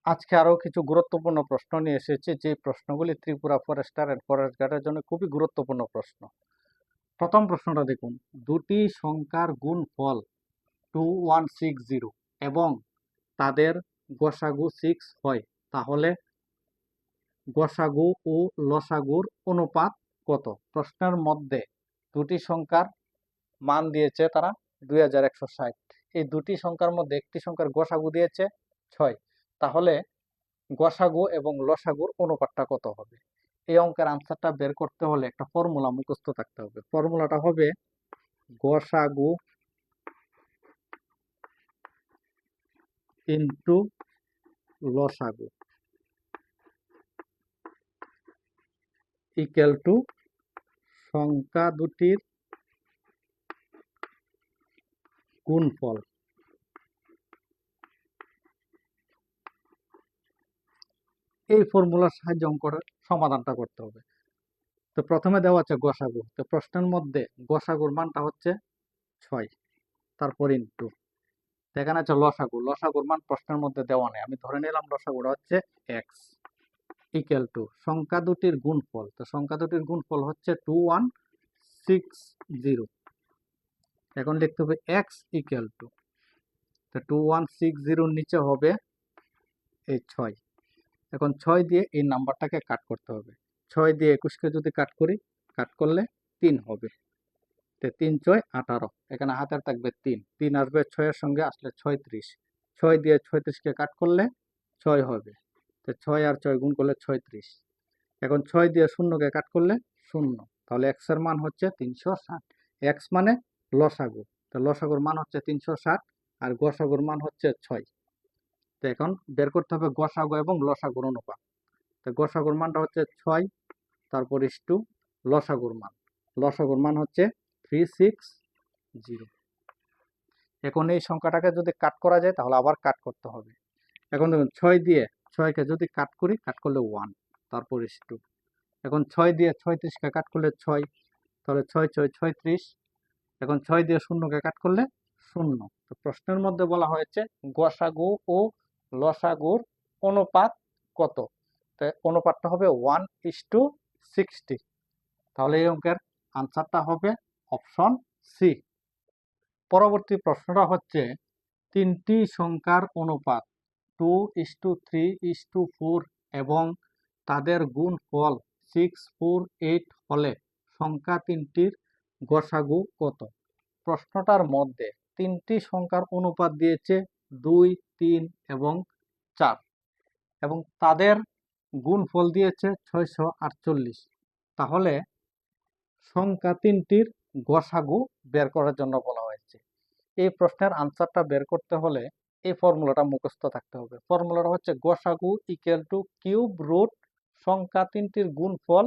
আজকে আরো কিছু গুরুত্বপূর্ণ প্রশ্ন নিয়ে এসেছি, যে প্রশ্নগুলি ত্রিপুরা ফরেস্টার এন্ড ফরেস্ট গার্ডের জন্য খুবই গুরুত্বপূর্ণ প্রশ্ন। প্রথম প্রশ্নটা দেখুন, দুটি সংখ্যার গুণফল 2160 এবং তাদের গসাগু 6 হয়, তাহলে গসাগু ও লসাগুর অনুপাত কত? প্রশ্নের মধ্যে দুটি সংখ্যার মান দিয়েছে তারা 2160। এই দুটি সংখ্যার মধ্যে একটি সংখ্যার গসাগু দিয়েছে 6, তাহলে গসাগু এবং লসাগুর অনুপাতটা কত হবে? এই অঙ্কের আনসারটা বের করতে হলে একটা ফর্মুলা মুখস্থ থাকতে হবে। ফর্মুলাটা হবে গসাগু ইন্টু লসাগু ইকুয়াল টু সংখ্যা দুটির গুণফল। এই ফর্মুলার সাহায্যে অঙ্কের সমাধানটা করতে হবে। তো প্রথমে দেওয়া আছে গসাগু, তো প্রশ্নের মধ্যে গসাগুর মানটা হচ্ছে 6, তারপর ইন্টু, এখানে আছে লসাগু, লসাগুর মান প্রশ্নের মধ্যে দেওয়া নেই, আমি ধরে নিলাম লসাগুটা হচ্ছে এক্স, ইকুয়াল টু সংখ্যা দুটির গুণফল। তো সংখ্যা দুটির গুণফল হচ্ছে 2160। এখন লিখতে হবে এক্স ইকুয়াল টু, তো 2160 নিচে হবে এই 6। এখন 6 দিয়ে এই নাম্বারটাকে কাট করতে হবে। 6 দিয়ে 21কে যদি কাট করি, কাট করলে 3 হবে। তো 3 6 18, এখানে হাতের থাকবে 3, 3 আসবে 6 এর সঙ্গে, আসলে 36। 6 দিয়ে 36কে কাট করলে 6 হবে। তো 6 আর 6 গুণ করলে 36। এখন 6 দিয়ে শূন্যকে কাট করলে 0, তাহলে এক্স এর মান হচ্ছে 360। এক্স মানে লসাগু, তো লসাগুর মান হচ্ছে 360 আর গসাগুর মান হচ্ছে 6। তো এখন বের করতে হবে গসাগু এবং লসাগুর অনুপাত। তো গসাগুর মানটা হচ্ছে 6, তারপর ইস্টু লসাগুর মান, লসাগুর মান হচ্ছে 360। এখন এই সংখ্যাটাকে যদি কাট করা যায় তাহলে আবার কাট করতে হবে। এখন দেখুন 6 দিয়ে 6কে যদি কাট করি, কাট করলে 1, তারপর ইস্টু, এখন 6 দিয়ে 36কে কাট করলে 6, তাহলে 6 6 36। এখন 6 দিয়ে শূন্যকে কাট করলে 0। তো প্রশ্নের মধ্যে বলা হয়েছে গসাগু ও লসাগুর অনুপাত কত? তো অনুপাতটা হবে 1:60। তাহলে এই অঙ্কের আনসারটা হবে অপশন সি। পরবর্তী প্রশ্নটা হচ্ছে, তিনটি সংখ্যার অনুপাত 2:3:4 এবং তাদের গুণফল 648 হলে সংখ্যা তিনটির গসাগু কত? প্রশ্নটার মধ্যে তিনটি সংখ্যার অনুপাত দিয়েছে 2, 3 এবং 4 এবং তাদের গুণফল দিয়েছে 648। তাহলে সংখ্যা তিনটির গসাগু বের করার জন্য বলা হয়েছে। এই প্রশ্নের আনসারটা বের করতে হলে এই ফর্মুলাটা মুখস্থ থাকতে হবে। ফর্মুলাটা হচ্ছে গসাগু ইকুয়াল টু কিউব রুট সংখ্যা তিনটির গুণফল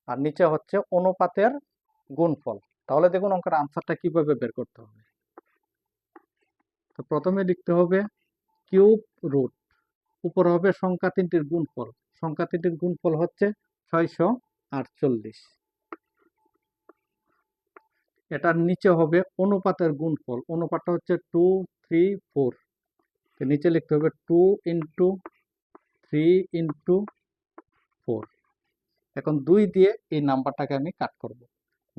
আর নিচে হচ্ছে অনুপাতের গুণফল। তাহলে দেখুন অঙ্কের আনসারটা কিভাবে বের করতে হবে। তো প্রথমে লিখতে হবে কিউব রুট, উপর হবে সংখ্যা তিনটির গুণফল, সংখ্যা তিনটির গুণফল হচ্ছে 648। এটার নিচে হবে অনুপাতের গুণফল, অনুপাতটা হচ্ছে 2, 3, 4। তো নিচে লিখতে হবে 2 × 3 × 4। এখন 2 দিয়ে এই নাম্বারটাকে আমি কাট করব।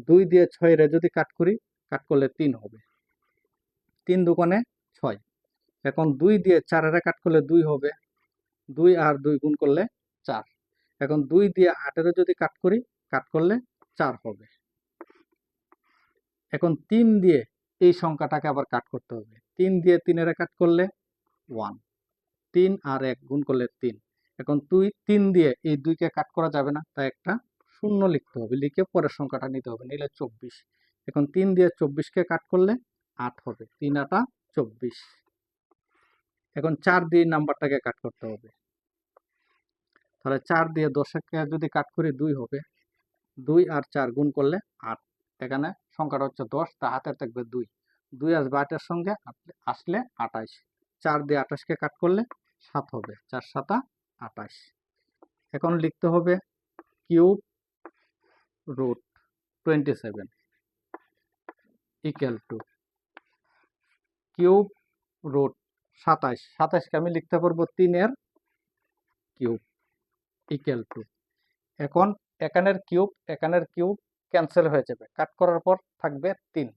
2 দিয়ে 6 রে যদি কাট করি, কাট করলে 3 হবে, 3 দুগুণে 6। এখন 2 দিয়ে 4 রে কাট করলে 2 হবে, 2 আর 2 গুণ করলে 4। এখন 2 দিয়ে 8 রে যদি কাট করি, কাট করলে 4 হবে। এখন 3 দিয়ে এই সংখ্যাটাকে আবার কাট করতে হবে, 3 দিয়ে 3 এর কাট করলে 1, 3 আর 1 গুণ করলে 3। এখন 3 দিয়ে এই 2কে কাট করা যাবে না, তাই একটা শূন্য লিখতে হবে, লিখে পরের সংখ্যাটা নিতে হবে, নিলে 24। এখন 3 দিয়ে 24কে কাট করলে 8 হবে, 3 8 24। এখন 4 দিয়ে নাম্বারটাকে কাট করতে হবে, তাহলে 4 দিয়ে 10কে যদি কাট করি 2 হবে, 2 আর 4 গুণ করলে 8। এখানে সংখ্যাটা হচ্ছে 10, তা হাতের থাকবে 2, 2 আসবে 8-এর সঙ্গে, আসলে 28। 4 দিয়ে 28কে কাট করলে 7 হবে, 4 7 28। এখন লিখতে হবে cube root 27 equal to cube root 27। 27কে আমি লিখতে পারবো 3-এর কিউব ইকুয়াল টু, এখন এখানের কিউব ক্যান্সেল হয়ে যাবে, কাট করার পর থাকবে 3,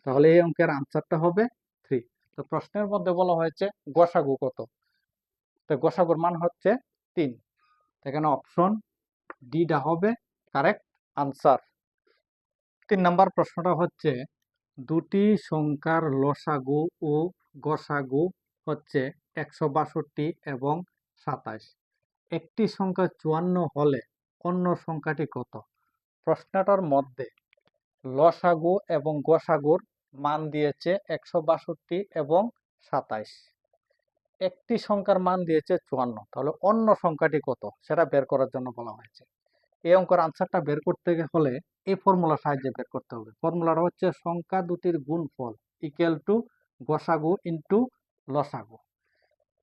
তাহলে এই অঙ্কের আনসারটা হবে 3। তো প্রশ্নের মধ্যে বলা হয়েছে গসাগু কত, তো গসাগুর মান হচ্ছে 3, এখানে অপশন ডিটা হবে কারেক্ট আনসার। 3 নম্বর প্রশ্নটা হচ্ছে দুটি সংখ্যার লসাগু ও গসাগু হচ্ছে 162 এবং 27, একটি সংখ্যা 54 হলে অন্য সংখ্যাটি কত। প্রশ্নটার মধ্যে লসাগু এবং গসাগুর মান দিয়েছে 162 এবং 27, একটি সংখ্যার মান দিয়েছে 54, তাহলে অন্য সংখ্যাটি কত সেটা বের করার জন্য বলা হয়েছে। এই অঙ্কের আনসারটা বের করতে হলে এই ফর্মুলার সাহায্যে বের করতে হবে। ফর্মুলাটা হচ্ছে সংখ্যা দুটির গুণফল ইকুয়াল টু গসাগু ইন্টু লসাগু।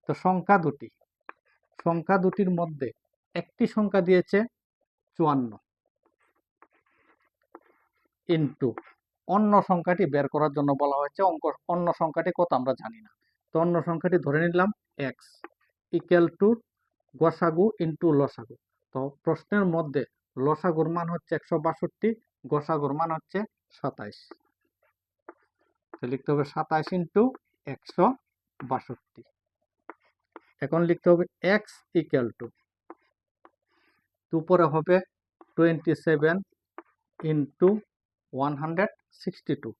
তো সংখ্যা দুটির মধ্যে একটি সংখ্যা দিয়েছে 54 ইন্টু অন্য সংখ্যাটি বের করার জন্য বলা হয়েছে। অন্য সংখ্যাটি কত আমরা জানি না, তো অন্য সংখ্যাটি ধরে নিলাম এক্স ইকুয়াল টু গসাগু ইন্টু লসাগু। তো প্রশ্নের মধ্যে লসাগুর মান হচ্ছে 162, গসাগুর মান হচ্ছে 27, তো লিখতে হবে 27 ইন্টু 162। এখন লিখতে হবে এক্স ইকুয়াল টু, উপরে হবে 27 ইন্টু 162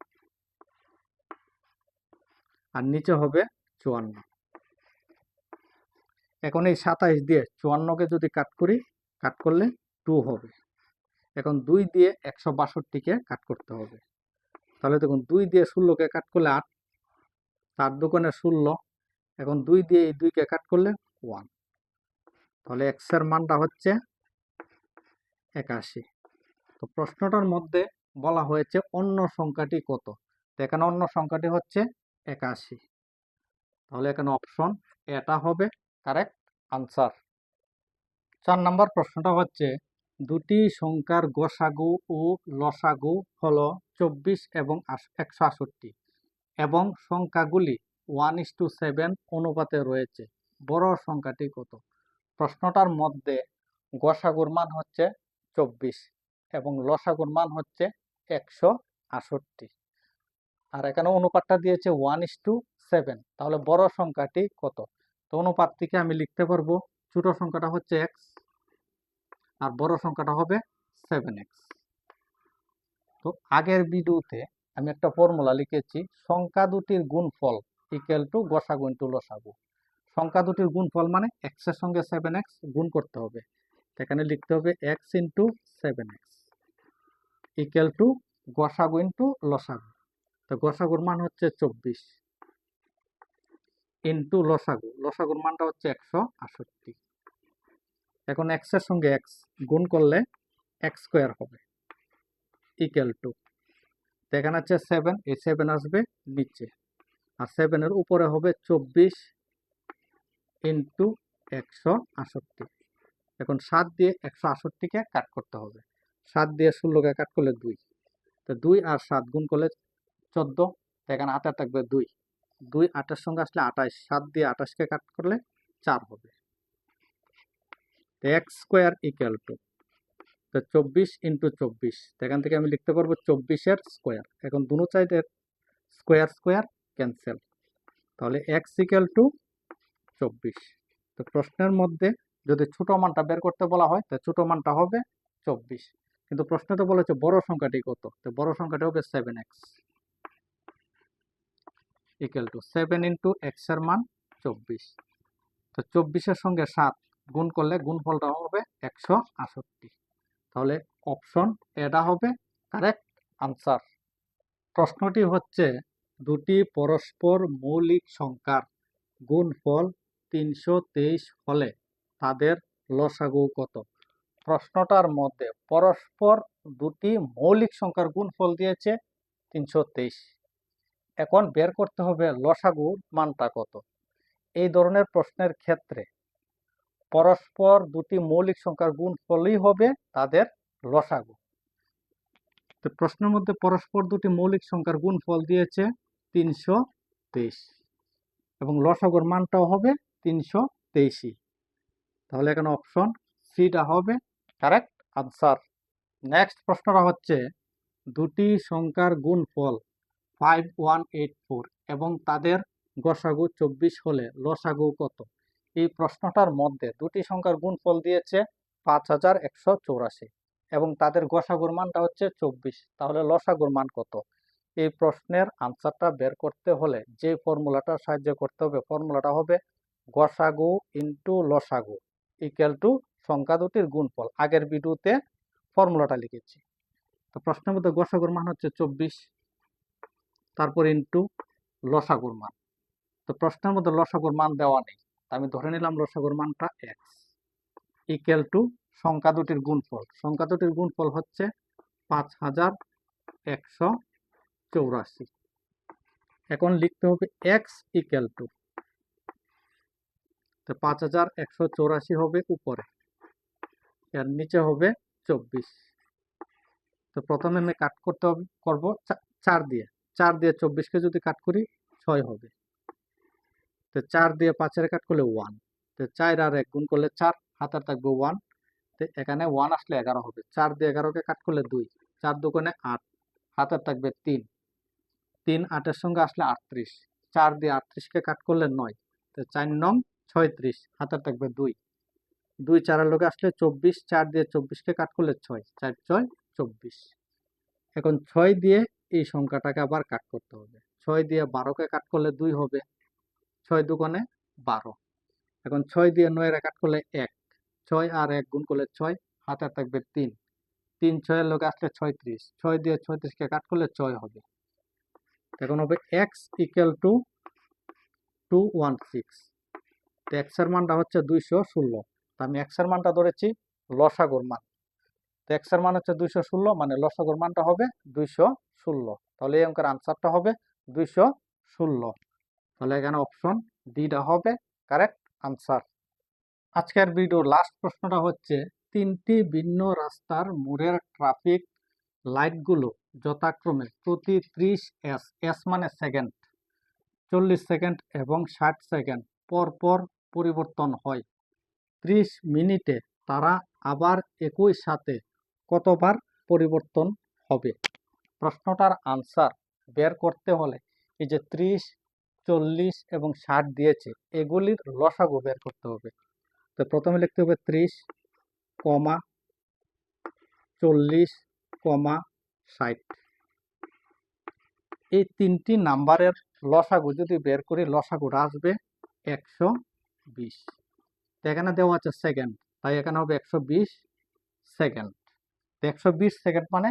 আর নিচে হবে 54। এখন এই 27 দিয়ে 54কে যদি কাট করি, কাট করলে 2 হবে। এখন 2 দিয়ে 162কে কাট করতে হবে, তাহলে দেখুন 2 দিয়ে 16কে কাট করলে 8, 4 দুগুণে 16, এখন 2 দিয়ে এই 2কে কাট করলে 1, তাহলে এক্স এর মানটা হচ্ছে 81। তো প্রশ্নটার মধ্যে বলা হয়েছে অন্য সংখ্যাটি কত, তো এখানে অন্য সংখ্যাটি হচ্ছে 81, তাহলে এখানে অপশন এটা হবে কারেক্ট আনসার। 4 নম্বর প্রশ্নটা হচ্ছে দুটি সংখ্যার গসাগু ও লসাগু হলো 24 এবং 168 এবং সংখ্যাগুলি 1:7 অনুপাতে রয়েছে, বড় সংখ্যাটি কত। প্রশ্নটার মধ্যে গসাগুর মান হচ্ছে 24 এবং লসাগুর মান হচ্ছে 168, আর এখানে অনুপাতটা দিয়েছে 1:7, তাহলে বড় সংখ্যাটি কত। তো অনুপাত থেকে আমি লিখতে পারবো ছোট সংখ্যাটা হচ্ছে x আর বড় সংখ্যাটা হবে 7x। তো আগের ভিডিওতে আমি একটা ফর্মুলা লিখেছি, সংখ্যা দুটির গুণফল ইকুয়াল টু গসাগু ইন্টু লসাগু। সংখ্যা দুটির গুণফল মানে x এর সঙ্গে 7x গুণ করতে হবে, এখানে লিখতে হবে x into 7x equal to গসাগু ইন্টু লসাগু। তো গসাগুর মান হচ্ছে 24 ইন্টু লসাগুর মানটা হচ্ছে 168। এখন x এর সঙ্গে x গুণ করলে x স্কোয়ার হবে ইকুয়াল টু, এখানে হচ্ছে 7, এই 7 আসবে নিচে, আর 7 এর উপরে হবে 24 ইন্টু 168। এখন 7 দিয়ে 168কে কাট করতে হবে, 7 দিয়ে 16কে কাট করলে 2, তো 2 আর 7 গুণ করলে 14, এখানে 8 থাকবে 2, 2 8 এর সঙ্গে আসলে 28, 7 দিয়ে 28কে কাট করলে 4 হবে। তো x স্কোয়ার ইকুয়াল টু, তো 24 ইন্টু 24, এখান থেকে আমি লিখতে পারবো 24 এর স্কোয়ার। এখন দুনো সাইডের স্কোয়ার স্কোয়ার ক্যান্সেল, তাহলে x ইকুয়াল টু 24। তো প্রশ্নের মধ্যে যদি ছোট মানটা বের করতে বলা হয়, তো ছোট মানটা হবে 24, কিন্তু প্রশ্নটা বলেছে বড় সংখ্যাটি কত, তো বড় সংখ্যাটি হবে 7x equal to 7 into x এর মান 24। তো 24-এর সঙ্গে 7 গুণ করলে গুণফলটা হবে 168, তাহলে অপশন এটা হবে কারেক্ট আনসার। প্রশ্নটি হচ্ছে দুটি পরস্পর মৌলিক সংখ্যার গুণফল 323 হলে তাদের লসাগু কত। প্রশ্নটার মধ্যে পরস্পর দুটি মৌলিক সংখ্যার গুণফল দিয়েছে 323, এখন বের করতে হবে লসাগুর মানটা কত। এই ধরনের প্রশ্নের ক্ষেত্রে পরস্পর দুটি মৌলিক সংখ্যার গুণফলই হবে তাদের লসাগু। তো প্রশ্নের মধ্যে পরস্পর দুটি মৌলিক সংখ্যার গুণফল দিয়েছে 323 এবং লসাগুর মানটাও হবে 323। তাহলে এখানে অপশন সিটা হবে কারেক্ট আনসার। নেক্সট প্রশ্নটা হচ্ছে দুটি সংখ্যার গুণফল 5184 এবং তাদের গসাগু 24 হলে লসাগু কত? এই প্রশ্নটার মধ্যে দুটি সংখ্যার গুণফল দিয়েছে 5184 এবং তাদের গসাগুর মানটা হচ্ছে 24, তাহলে লসাগুর মান কত? এই প্রশ্নের আনসারটা বের করতে হলে যে ফর্মুলাটার সাহায্য করতে হবে, ফর্মুলাটা হবে গসাগু ইন্টু লসাগু ইকুয়াল টু সংখ্যা দুটির গুণফল। আগের ভিডিওতে ফর্মুলাটা লিখেছি। তো প্রশ্নের মধ্যে গসাগুর মান হচ্ছে 24, তারপর ইন্টু লসাগুর মান। তো প্রশ্নের মধ্যে লসাগুর মান দেওয়া নেই, আমি ধরে নিলাম লসাগুর মানটা এক্স ইকুয়াল টু সংখ্যা দুটির গুণফল। সংখ্যা দুটির গুণফল হচ্ছে 5184। এখন লিখতে হবে এক্স ইকুয়াল টু, তো 5184 হবে উপরে, এর নিচে হবে 24। তো প্রথমে আমি কাট করবো 4 দিয়ে। 4 দিয়ে 24কে যদি কাট করি 6 হবে। তো 4 দিয়ে 5 কাট করলে 1। তো 4 আর 1 গুণ করলে 4, হাতে থাকবে 1। তো এখানে 1 আসলে 11 হবে। 4 দিয়ে 11কে কাট করলে 2, 4 দুগুণে 8, হাতে থাকবে 3। 3 8-এর সঙ্গে আসলে 38। 4 দিয়ে 38কে কাট করলে 9। তো 4 নং 36, হাতে থাকবে 2। 2 4-এর লগে আসলে 24। 4 দিয়ে 24কে কাট করলে 6, 4 6 24। এখন 6 দিয়ে এই সংখ্যাটাকে আবার কাট করতে হবে। 6 দিয়ে 12কে কাট করলে 2 হবে। 6 দুগুণে 12। এখন 6 দিয়ে 9 কাট করলে 1। 6 আর 1 গুণ করলে 6, হাতে থাকবে 3। 3 6-এর লগে আসলে 36। 6 দিয়ে 36কে কাট করলে 6 হবে। এখন হবে এক্স ইকুয়াল টু 216। তো এক্স এর মানটা হচ্ছে 216। তো আমি এক্স এর মানটা ধরেছি লসাগুর মান। তো এক্স এর মান হচ্ছে 216, মানে লসাগুর মানটা হবে 216। তাহলে এই অঙ্কের আনসারটা হবে 216। তাহলে এখানে অপশন ডিটা হবে কারেক্ট আনসার। আজকের ভিডিওর লাস্ট প্রশ্নটা হচ্ছে 3টি ভিন্ন রাস্তার মোড়ের ট্রাফিক লাইটগুলো যথাক্রমে প্রতি 30 এস মানে সেকেন্ড, 40 সেকেন্ড এবং 60 সেকেন্ড পর পর পরিবর্তন হয়। 30 মিনিটে তারা আবার একই সাথে কতবার পরিবর্তন হবে? প্রশ্নটার আনসার বের করতে হলে এই যে 30, 40 এবং 60 দিয়েছে, এগুলির লসাগু বের করতে হবে। তো প্রথমে লিখতে হবে 30, 40, 60। এই 3টি নাম্বারের লসাগু যদি বের করি, লসাগুটা আসবে 120। তো এখানে দেওয়া আছে সেকেন্ড, তাই এখানে হবে 120 সেকেন্ড। 120 সেকেন্ড মানে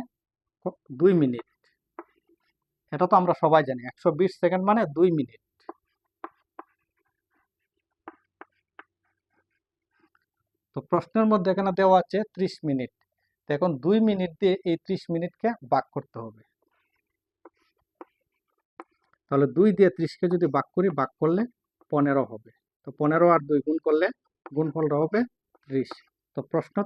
2 মিনিট। এটা তো আমরা সবাই জানি, 120 সেকেন্ড মানে 2 মিনিট। তো প্রশ্নের মধ্যে এখানে দেওয়া আছে 30 মিনিট। তো এখন 2 মিনিট দিয়ে এই 30 মিনিটকে ভাগ করতে হবে। তাহলে 2 দিয়ে 30কে যদি ভাগ করি, ভাগ করলে 15 হবে। তো 15 আর 2 গুণ করলে গুণফলটা হবে 30। তো প্রশ্নতে